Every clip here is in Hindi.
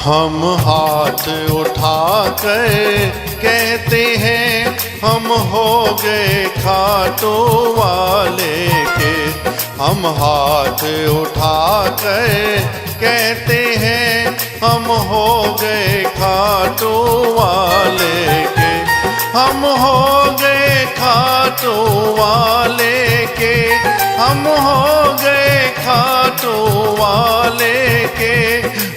हम हाथ उठा कर कहते हैं हम हो गए खाटू वाले के। हम हाथ उठा कर कहते हैं हम हो गए खाटू वाले के। हम हो गए खाटू वाले के। हम हो गए खाटू वाले के।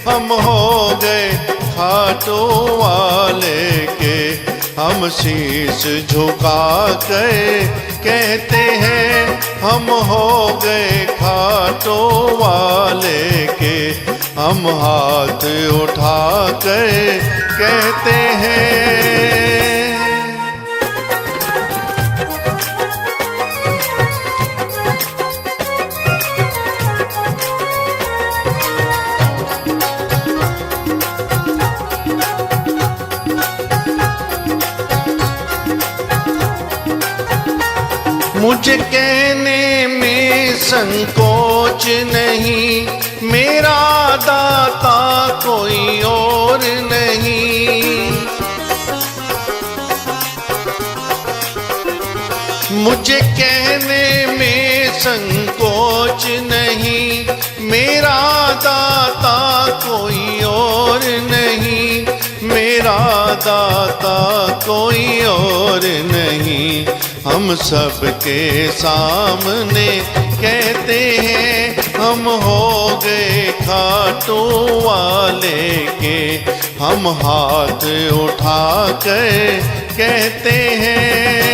हम हो गए खाटू वाले के। हम शीश झुका कर कहते हैं हम हो गए खाटू वाले के। हम हाथ उठा कर कहते हैं। मुझे कहने में संकोच नहीं, मेरा दाता कोई और नहीं। मुझे कहने में संकोच नहीं, मेरा दाता कोई और नहीं। मेरा दाता कोई और नहीं। हम सबके सामने कहते हैं हम हो गए खाटू वाले के। हम हाथ उठा कर कहते हैं।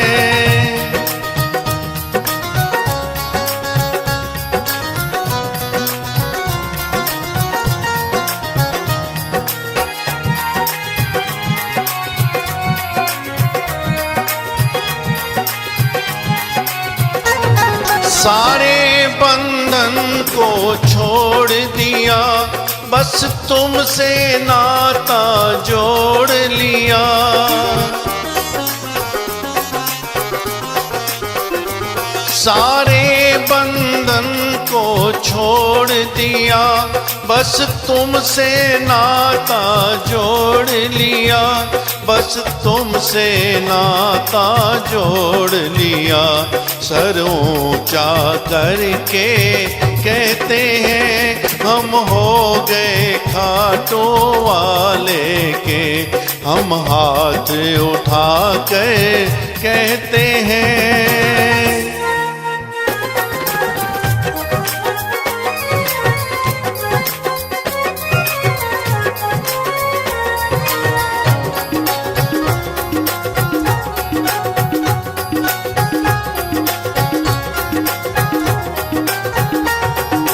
सारे बंधन को छोड़ दिया, बस तुमसे नाता जोड़ लिया। सारे बंधन को छोड़ दिया, बस तुमसे नाता जोड़ लिया। बस तुमसे नाता जोड़ लिया। सर ऊंचा करके कहते हैं हम हो गए खाटू वाले के। हम हाथ उठा कर कहते हैं।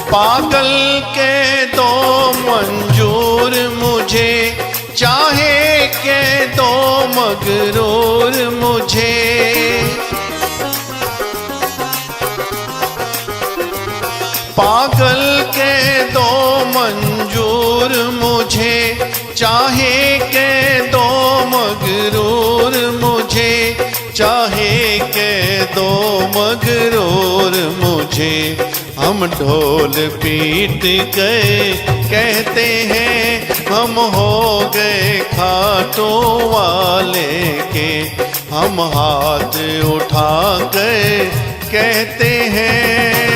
पागल कह दो मंजूर मुझे, चाहे कह दो मगरूर मुझे। पागल कह दो मंजूर मुझे, चाहे कह दो मगरूर मुझे। चाहे कह दो मगरूर मुझे। हम ढोल पीट गए कहते हैं हम हो गए खाटू वाले के। हम हाथ उठा गए कहते हैं।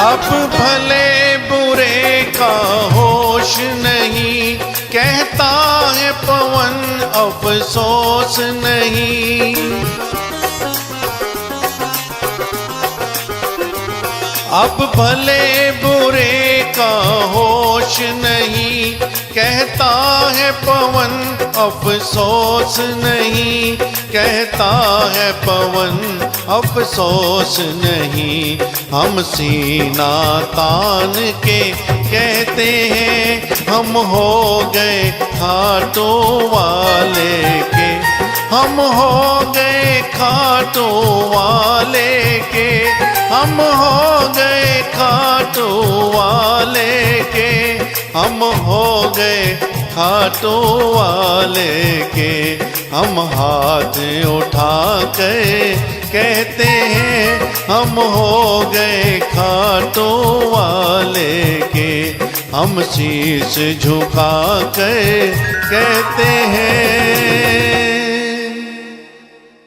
अब भले बुरे का होश नहीं, कहता है पवन अफसोस नहीं। अब भले बुरे का होश नहीं, कहता है पवन अफसोस नहीं। कहता है पवन अफसोस नहीं। हम सीना तान के कहते हैं हम हो गए खाटू वाले के। हम हो गए खाटू वाले के। हम हो गए खाटू वाले के। हम हो गए खाटू वाले के। हम हाथ उठा कर कहते हैं हम हो गए खाटू वाले के। हम शीश झुका कर कहते हैं